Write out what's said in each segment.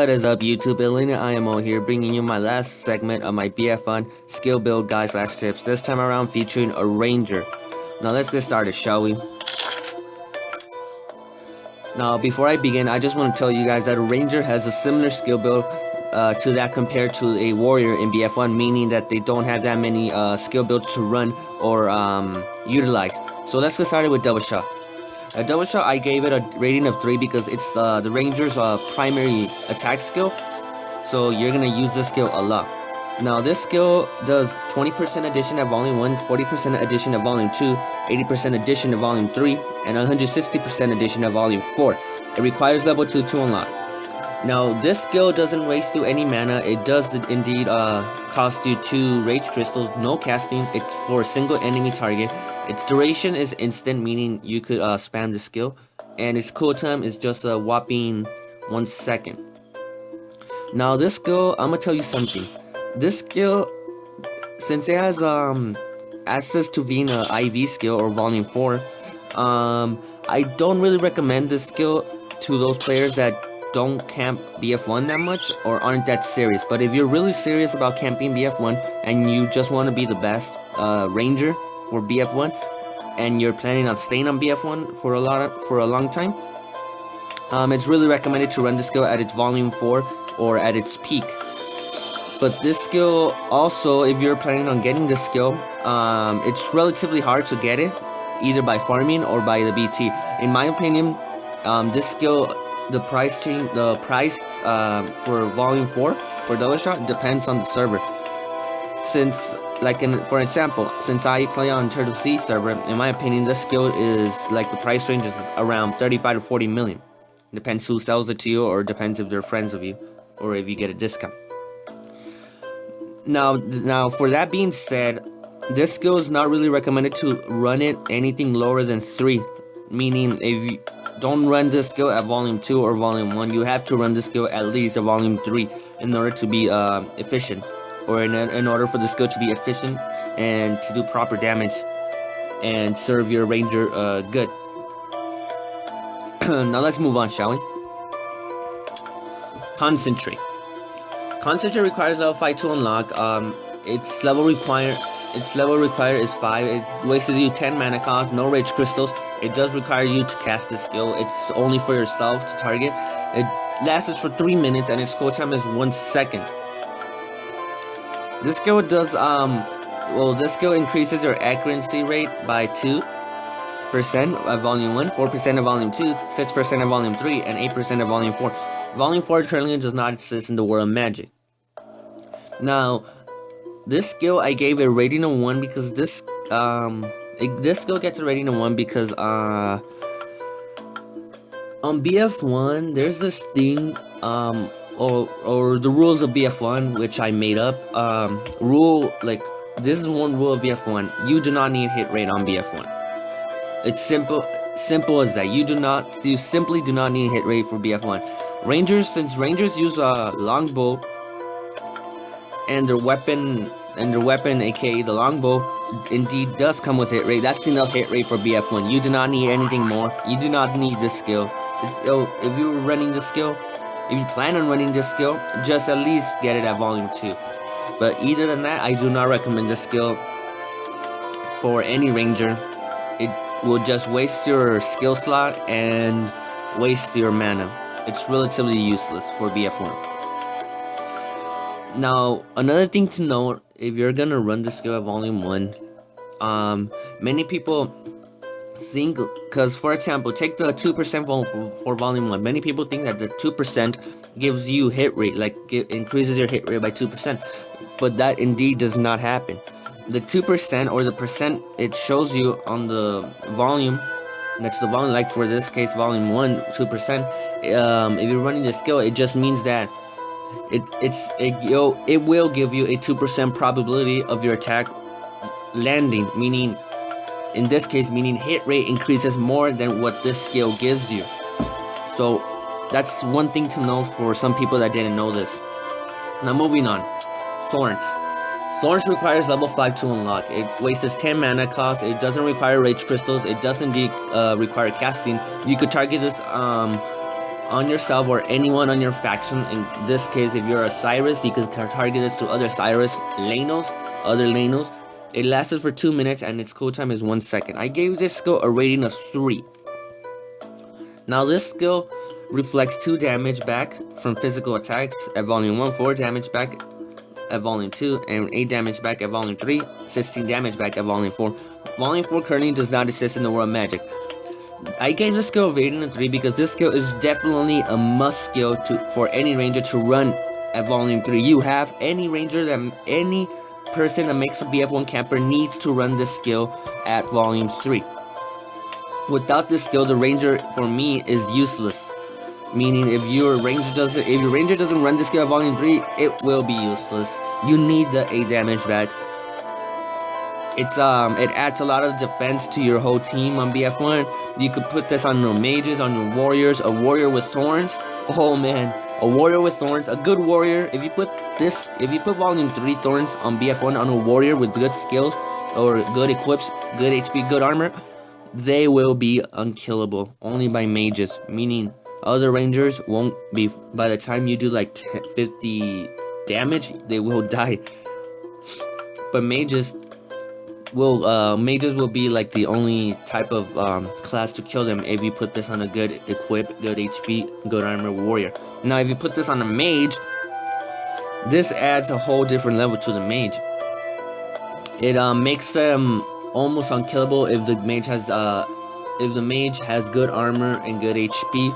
What is up, YouTube? IMO here, bringing you my last segment of my BF1 skill build guide / tips. This time around featuring a ranger. Now let's get started, shall we? Now before I begin, I just want to tell you guys that a ranger has a similar skill build to that compared to a warrior in BF1, meaning that they don't have that many skill builds to run or utilize. So let's get started with double shot. A double shot, I gave it a rating of 3 because it's the ranger's primary attack skill, so you're gonna use this skill a lot. Now this skill does 20% addition at volume 1, 40% addition at volume 2, 80% addition at volume 3, and 160% addition at volume 4. It requires level 2 to unlock. Now this skill doesn't waste you any mana. It does indeed cost you 2 rage crystals, no casting. It's for a single enemy target. Its duration is instant, meaning you could spam the skill, and its cooldown is just a whopping 1 second. Now this skill, I'm gonna tell you something. This skill, since it has access to being an IV skill or volume 4, I don't really recommend this skill to those players that don't camp BF1 that much or aren't that serious. But if you're really serious about camping BF1 and you just want to be the best ranger for BF1 and you're planning on staying on BF1 for a long time, it's really recommended to run this skill at its volume 4 or at its peak. But this skill also, if you're planning on getting this skill, it's relatively hard to get it, either by farming or by the BT. In my opinion, this skill, the price for volume 4 for double shot depends on the server. Since, for example, since I play on Turtle Sea server, in my opinion, this skill is the price range is around 35 to 40 million. Depends who sells it to you, or depends if they're friends of you, or if you get a discount. Now for that being said, this skill is not really recommended to run it anything lower than 3. Meaning, if you don't run this skill at volume 2 or volume 1, you have to run this skill at least at volume 3 in order to be efficient. Or in order for the skill to be efficient and to do proper damage and serve your ranger good. Now let's move on, shall we? Concentrate. Concentrate requires level 5 to unlock. Its level required is 5. It wastes you 10 mana cost, no rage crystals. It does require you to cast this skill. It's only for yourself to target. It lasts for 3 minutes and its cooldown is 1 second. This skill does this skill increases your accuracy rate by 2% at volume 1, 4% at volume 2, 6% at volume 3, and 8% at volume 4. Volume 4 currently does not exist in the world of Magic. Now, this skill I gave a rating of 1 because this skill gets a rating of 1 because on BF1 there's this thing or the rules of BF1, which I made up. This is one rule of BF1: you do not need hit rate on BF1. It's simple as that. You simply do not need hit rate for BF1. Since rangers use a longbow, and their weapon, aka the longbow, indeed does come with hit rate. That's enough hit rate for BF1. You do not need anything more. You do not need this skill. If you were running this skill, if you plan on running this skill, just at least get it at volume 2. But either than that, I do not recommend this skill for any ranger. It will just waste your skill slot and waste your mana. It's relatively useless for BF1. Now, another thing to note, if you're gonna run this skill at volume 1, many people think, because for example, take the 2% for volume 1. Many people think that the 2% gives you hit rate, increases your hit rate by 2%, but that indeed does not happen. The 2% or the percent it shows you on the volume, next to the volume, like for this case volume 1, 2%, if you're running the skill, it just means that it will give you a 2% probability of your attack landing, meaning in this case, hit rate increases more than what this skill gives you. So that's one thing to know for some people that didn't know this. Now moving on. Thorns. Thorns requires level 5 to unlock. It wastes 10 mana cost. It doesn't require rage crystals. It does indeed require casting. You could target this on yourself or anyone on your faction. In this case, if you're a Cyrus, you can target this to other Cyrus other Lanos. It lasted for 2 minutes and its cooldown is 1 second. I gave this skill a rating of 3. Now this skill reflects 2 damage back from physical attacks at volume 1, 4 damage back at volume 2, and 8 damage back at volume 3, 16 damage back at volume 4. Volume 4 currently does not exist in the world of Magic. I gave this skill a rating of 3 because this skill is definitely a must skill for any ranger to run at volume 3. You have any ranger any person that makes a BF1 camper needs to run this skill at volume 3. Without this skill, the ranger for me is useless. Meaning if your ranger doesn't run this skill at volume 3, it will be useless. You need the 8 damage back. It adds a lot of defense to your whole team on BF1. You could put this on your mages, on your warriors, a warrior with Thorns. Oh man, a warrior with Thorns, a good warrior. If you put volume 3 Thorns on BF1 on a warrior with good skills or good equips, good HP, good armor, they will be unkillable only by mages. Meaning other rangers won't be, by the time you do like 50 damage, they will die. But mages will be like the only type of class to kill them if you put this on a good equip, good HP, good armor warrior. Now if you put this on a mage, this adds a whole different level to the mage. It makes them almost unkillable if the mage has good armor and good HP.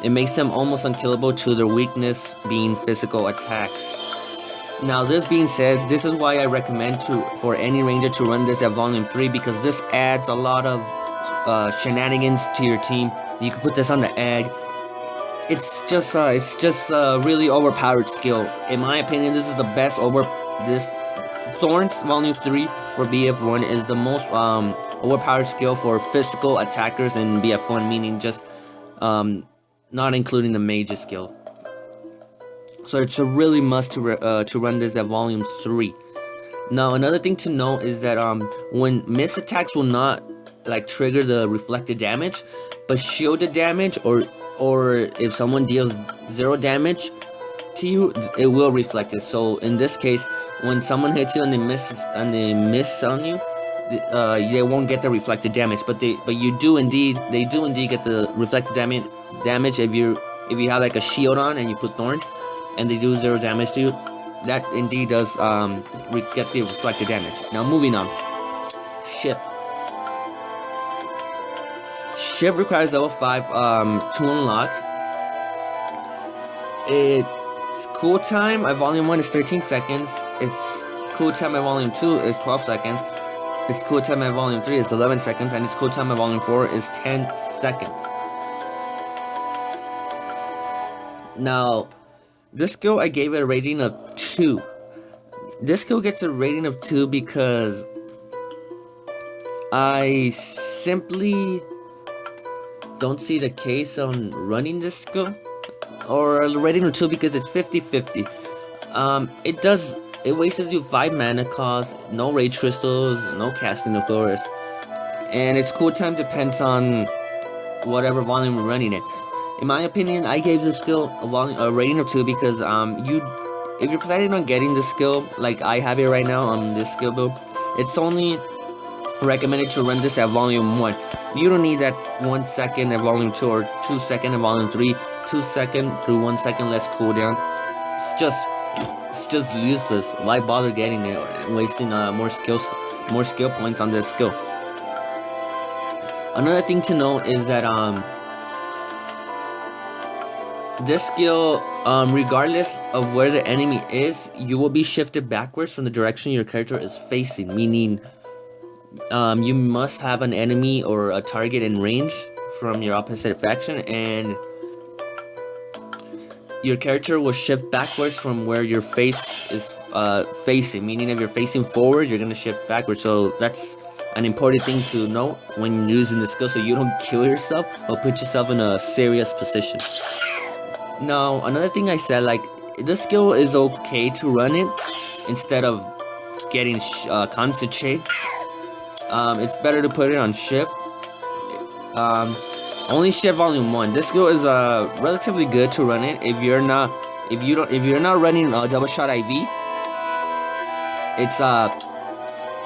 It makes them almost unkillable to their weakness being physical attacks. Now this being said, this is why I recommend for any ranger to run this at volume 3, because this adds a lot of shenanigans to your team. You can put this on the egg. It's just a really overpowered skill. In my opinion, this is the best Thorns volume 3 for BF1 is the most overpowered skill for physical attackers in BF1, meaning just not including the mage's skill. So it's a really must to run this at volume 3. Now another thing to note is that when miss attacks will not like trigger the reflected damage, but shielded damage or if someone deals 0 damage to you, it will reflect it. So in this case, when someone hits you and they miss on you, they won't get the reflected damage, but they do indeed get the reflected damage if you have like a shield on and you put Thorns and they do 0 damage to you. That indeed does get the reflected damage. Now moving on. Shift requires level 5 to unlock. Its cooldown at volume 1 is 13 seconds. Its cooldown at volume 2 is 12 seconds. Its cooldown at volume 3 is 11 seconds, and its cooldown at volume 4 is 10 seconds. Now, this skill I gave it a rating of 2. This skill gets a rating of 2 because I simply don't see the case on running this skill, or a rating of 2 because it's 50-50. It wastes you 5 mana cost, no rage crystals, no casting of course, and its cooldown depends on whatever volume you're running it. In my opinion, I gave this skill a rating of 2 because if you're planning on getting this skill, like I have it right now on this skill build, it's only recommended to run this at volume 1. You don't need that 1 second at volume 2 or 2 second at volume 3, 2 second through 1 second less cooldown. It's just useless. Why bother getting it and wasting more skill points on this skill? Another thing to note is that this skill, regardless of where the enemy is, you will be shifted backwards from the direction your character is facing, meaning you must have an enemy or a target in range from your opposite faction, and your character will shift backwards from where your face is facing, meaning if you're facing forward, you're going to shift backwards. So that's an important thing to note when using the skill, so you don't kill yourself or put yourself in a serious position. Now, another thing I said, like, this skill is okay to run it instead of getting constant shade. It's better to put it on shift. Only shift volume 1. This skill is relatively good to run it. If you're not running double shot IV, it's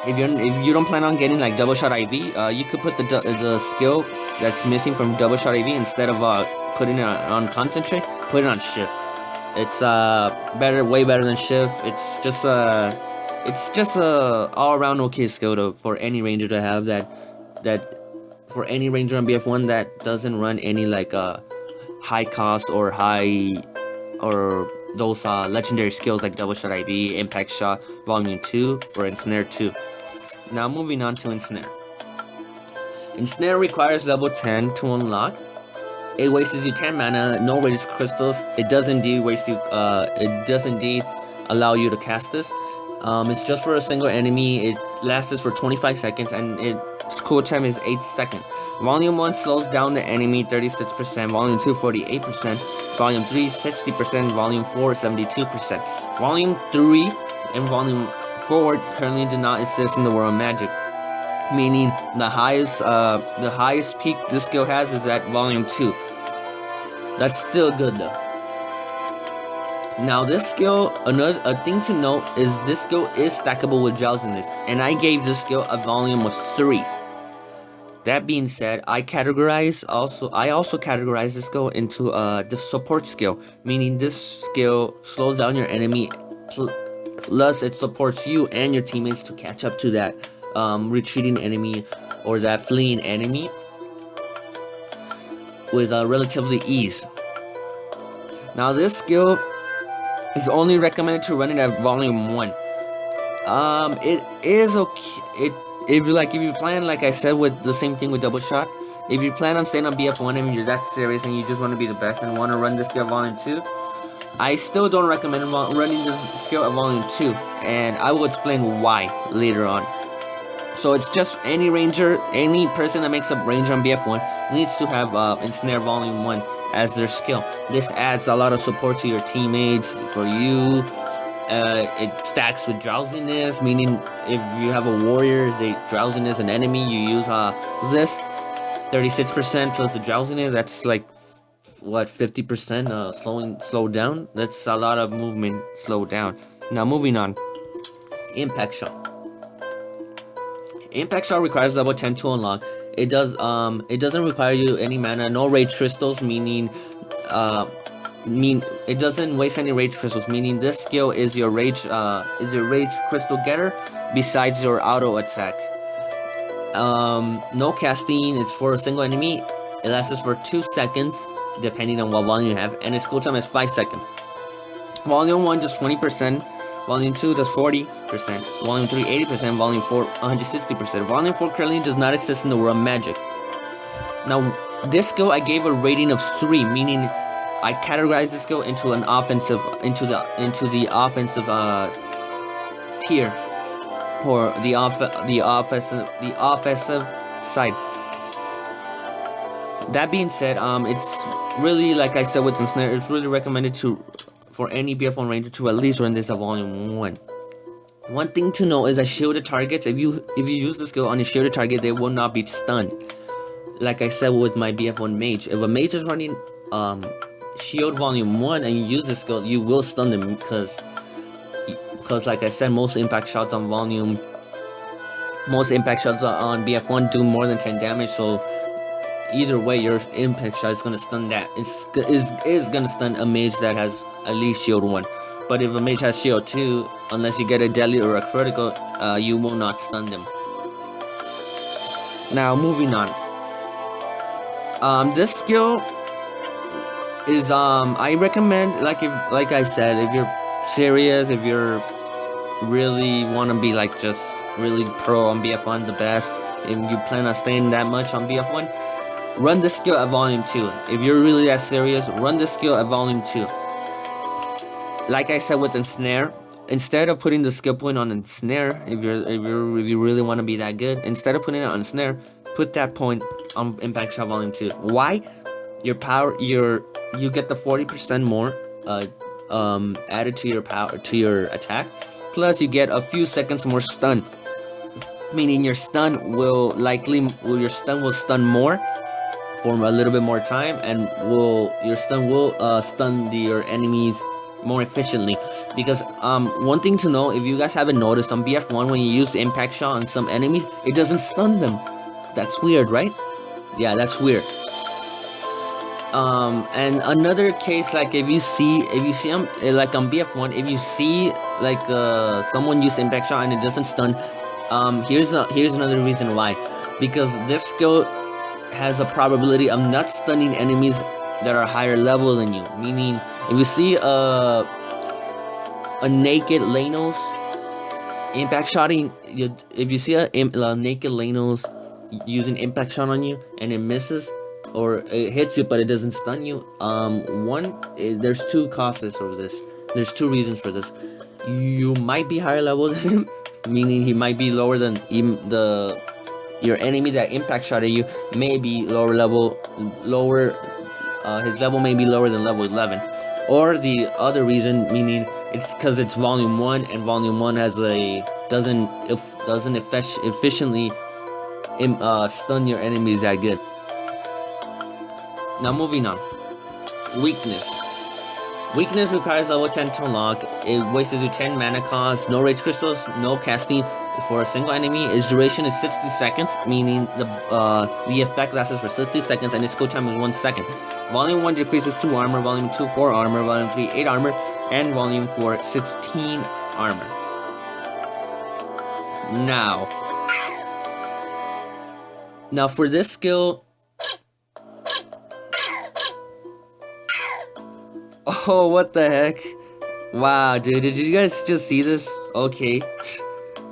if you don't plan on getting like double shot IV, you could put the skill that's missing from double shot IV instead of putting it on concentrate, put it on shift. It's way better than shift. It's just a all around okay skill for any ranger to have for any ranger on BF1 that doesn't run any like high cost or those legendary skills like double shot IV, impact shot, volume 2, or ensnare 2. Now moving on to ensnare. Ensnare requires level 10 to unlock. It wastes you 10 mana, no rage crystals. It does indeed allow you to cast this. It's just for a single enemy. It lasts for 25 seconds and its cooldown is 8 seconds. Volume 1 slows down the enemy 36%, Volume 2 48%, Volume 3 60%, Volume 4 72%. Volume 3 and Volume 4 currently do not exist in the world of magic, meaning the highest peak this skill has is at Volume 2. That's still good though. Now this skill, a thing to note is this skill is stackable with drowsiness, and I gave this skill a volume of 3. That being said, I also categorize this skill into the support skill, meaning this skill slows down your enemy, plus it supports you and your teammates to catch up to that retreating enemy or that fleeing enemy with relatively ease. Now this skill is only recommended to run it at volume 1. It is okay. If you plan, like I said, with the same thing with double shot, if you plan on staying on BF1 and you're that serious and you just want to be the best and want to run this skill at volume 2, I still don't recommend running this skill at volume 2, and I will explain why later on. So it's just any ranger, any person that makes up ranger on BF1 needs to have Ensnare volume 1 as their skill. This adds a lot of support to your teammates, for you. It stacks with drowsiness, meaning if you have a warrior, they drowsiness an enemy, you use this 36% plus the drowsiness. That's like what, 50% slow down. That's a lot of movement slowed down. Now moving on, impact shot. Impact shot requires level 10 to unlock. It doesn't require you any mana, no rage crystals, meaning it doesn't waste any rage crystals, meaning this skill is your rage crystal getter besides your auto attack. No casting. It's for a single enemy. It lasts for 2 seconds depending on what volume you have, and its cooldown is 5 seconds. Volume 1 just 20%, Volume 2 does 40%, Volume 3 80%, Volume 4 160%. Volume 4 currently does not exist in the world of magic. Now this skill I gave a rating of 3, meaning I categorize this skill into an offensive the offensive tier, or the offensive side. That being said, it's really, like I said with Ensnare, it's really recommended for any BF1 ranger to at least run this at volume 1. One thing to know is that shielded targets, if you use the skill on a shielded target, they will not be stunned. Like I said with my BF1 mage, if a mage is running shield volume 1 and you use this skill, you will stun them because like I said, most impact shots on BF1 do more than 10 damage, so either way your impact shot is gonna stun that. Is gonna stun a mage that has at least shield 1. But if a mage has shield 2, unless you get a deadly or a critical, you will not stun them. Now moving on. This skill is I recommend, like I said, if you're serious, if you're really want to be like just really pro on BF1, the best, if you plan on staying that much on BF1, run this skill at volume 2. If you're really that serious, run this skill at volume 2. Like I said with Ensnare, instead of putting the skill point on Ensnare, if you really want to be that good, instead of putting it on Ensnare, put that point on Impact Shot volume 2. Why? Your power, you get the 40% more added to your power, to your attack, plus you get a few seconds more stun, meaning your stun will stun more for a little bit more time, and your stun will stun your enemies more efficiently. Because one thing to know, if you guys haven't noticed, on BF1 when you use the impact shot on some enemies, it doesn't stun them. That's weird, right? Yeah, that's weird. And another case, like if you see them like on BF1, if you see like someone use impact shot and it doesn't stun, here's another reason why. Because this skill has a probability of not stunning enemies that are higher level than you. Meaning, if you see a naked Lanos impact shotting, if you see a naked Lanos using impact shot on you and it misses, or it hits you but it doesn't stun you, there's two causes for this. There's two reasons for this. You might be higher level than him, meaning he might be lower than your enemy that impact shot at you may be lower. His level may be lower than level 11. Or the other reason, meaning it's because it's volume 1, and volume 1 doesn't efficiently stun your enemies that good. Now moving on. Weakness. Weakness requires level 10 to unlock. It wastes you 10 mana cost, no rage crystals, no casting for a single enemy. Its duration is 60 seconds, meaning the effect lasts for 60 seconds, and its cool time is 1 second. Volume 1 decreases 2 armor, Volume 2 4 armor, Volume 3 8 armor, and Volume 4 16 armor. Now for this skill, oh, what the heck? Wow, dude, did you guys just see this? Okay.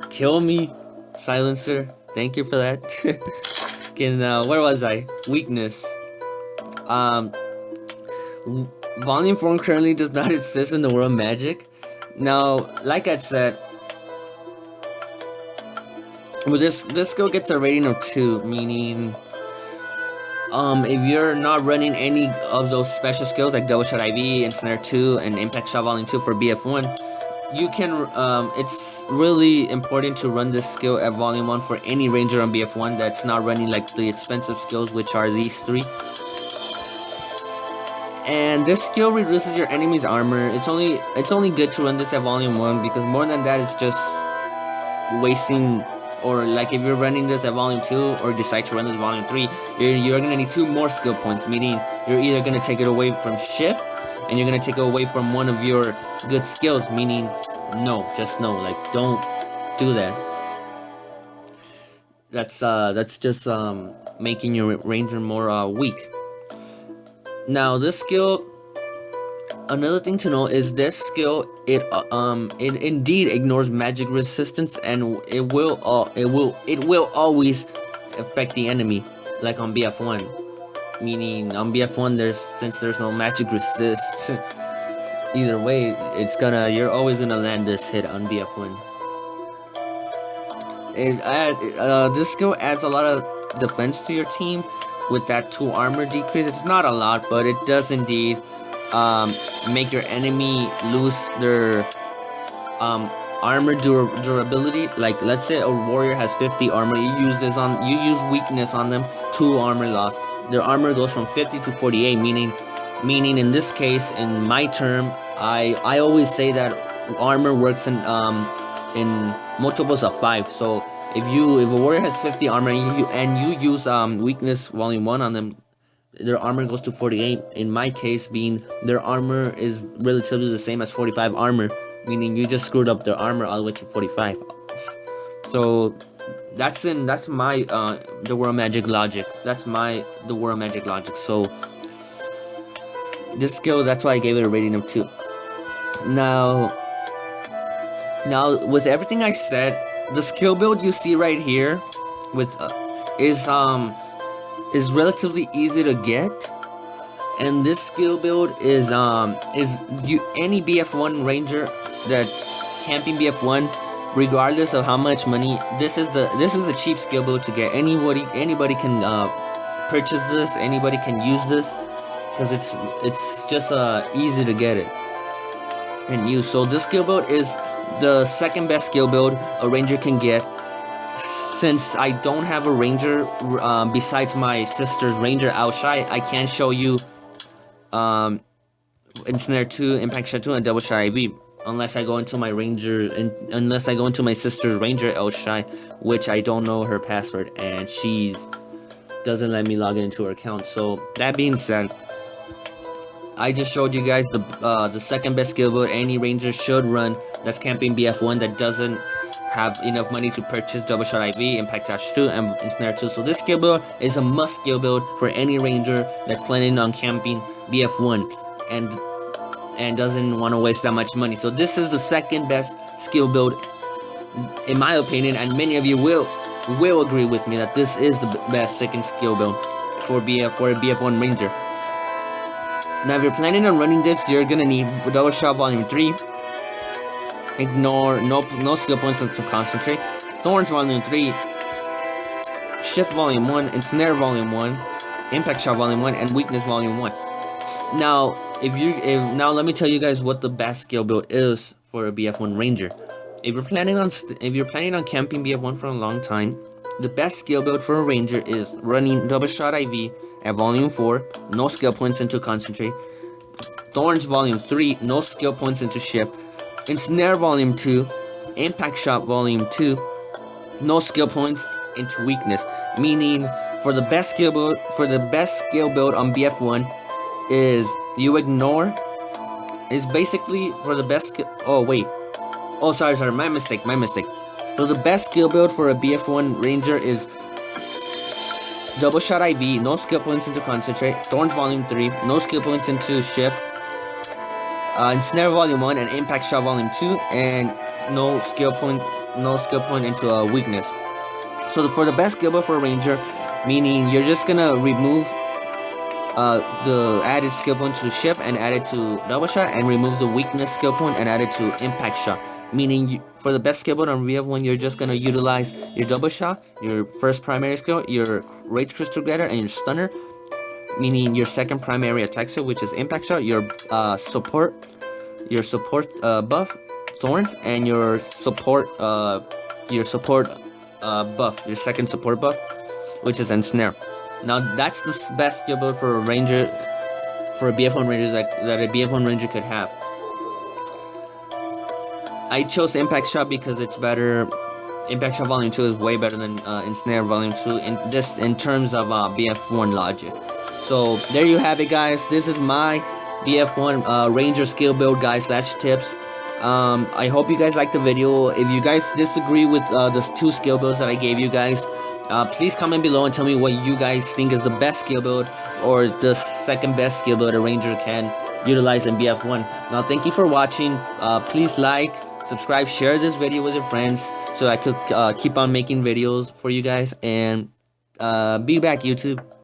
Kill me, silencer. Thank you for that. Okay, now, where was I? Weakness. Volume 4 currently does not exist in the world of Magic. Now, like I said, well, this skill gets a rating of 2, meaning if you're not running any of those special skills like Double Shot IV, Ensnare 2, and Impact Shot Volume 2 for BF1, you can, it's really important to run this skill at Volume 1 for any ranger on BF1 that's not running like the expensive skills, which are these 3. And this skill reduces your enemy's armor. It's only good to run this at Volume 1, because more than that, it's just wasting. Or like if you're running this at Volume 2 or decide to run this Volume 3, you're gonna need 2 more skill points, meaning you're either gonna take it away from Shift, and you're gonna take it away from one of your good skills, meaning no, like don't do that. That's just making your ranger more weak. Now this skill, another thing to know is this skill, it indeed ignores magic resistance, and it will always affect the enemy, like on BF1. Meaning on BF1, since there's no magic resist, either way you're always gonna land this hit on BF1. This skill adds a lot of defense to your team with that 2 armor decrease. It's not a lot, but it does indeed make your enemy lose their armor durability. Like let's say a warrior has 50 armor, you use weakness on them, 2 armor loss. Their armor goes from 50 to 48, meaning in this case, in my term, I always say that armor works in multiples of 5. So if a warrior has 50 armor and you use weakness Volume 1 on them, their armor goes to 48. In my case, being their armor is relatively the same as 45 armor, meaning you just screwed up their armor all the way to 45. So that's my the world magic logic. The world magic logic. So this skill, that's why I gave it a rating of 2. Now with everything I said, the skill build you see right here with is relatively easy to get, and this skill build is any BF1 ranger that's camping BF1, regardless of how much money. This is a cheap skill build to get. Anybody can purchase this. Anybody can use this, because it's just easy to get it and use. So this skill build is the second best skill build a ranger can get. since I don't have a ranger besides my sister's ranger Shou, I can't show you Ensnare 2, Impact Shot 2, and Double Shot IV unless I go into my unless I go into my sister's ranger Shou, which I don't know her password, and she doesn't let me log into her account. So that being said, I just showed you guys the second best skill build any ranger should run that's camping BF1 that doesn't have enough money to purchase Double Shot IV, Impact Dash 2, and Ensnare 2. So this skill build is a must skill build for any ranger that's planning on camping BF1 and doesn't want to waste that much money. So this is the second best skill build in my opinion, and many of you will agree with me that this is the best second skill build for a BF1 ranger. Now if you're planning on running this, you're gonna need Double Shot Volume 3, ignore no skill points to concentrate, Thorns Volume 3, Shift Volume 1, Ensnare Volume 1, Impact Shot Volume 1, and Weakness Volume 1. Now now let me tell you guys what the best skill build is for a BF1 ranger. If you're planning on camping BF1 for a long time, the best skill build for a ranger is running Double Shot IV at Volume 4, no skill points into concentrate, Thorns Volume 3, no skill points into shift, Ensnare Volume 2, Impact Shot Volume 2, no skill points into weakness. Meaning, for the best skill build on BF1 is you ignore. Is basically for the best. Sorry, my mistake. So the best skill build for a BF1 ranger is Double Shot IV, no skill points into concentrate, Thorns Volume 3, no skill points into shift, Ensnare Volume 1 and Impact Shot Volume 2, and no skill point into weakness. So for the best skill build for a ranger, meaning you're just gonna remove the added skill point to shift and add it to Double Shot, and remove the weakness skill point and add it to Impact Shot. Meaning for the best skill build on BF1, you're just gonna utilize your Double Shot, your first primary skill, your Rage Crystal Glider, and your Stunner. Meaning your second primary attack skill, which is Impact Shot, your support buff, Thorns, and your support buff, your second support buff, which is Ensnare. Now that's the best skill build for a ranger, for a BF1 ranger that a BF1 ranger could have. I chose Impact Shot because it's better. Impact Shot Volume 2 is way better than Ensnare Volume 2 in terms of BF1 logic. So there you have it, guys. This is my BF1 Ranger skill build, guys. That's tips. I hope you guys liked the video. If you guys disagree with the two skill builds that I gave you guys, please comment below and tell me what you guys think is the best skill build or the second best skill build a ranger can utilize in BF1. Now, thank you for watching. Please like, subscribe, share this video with your friends so I could keep on making videos for you guys, and be back, YouTube.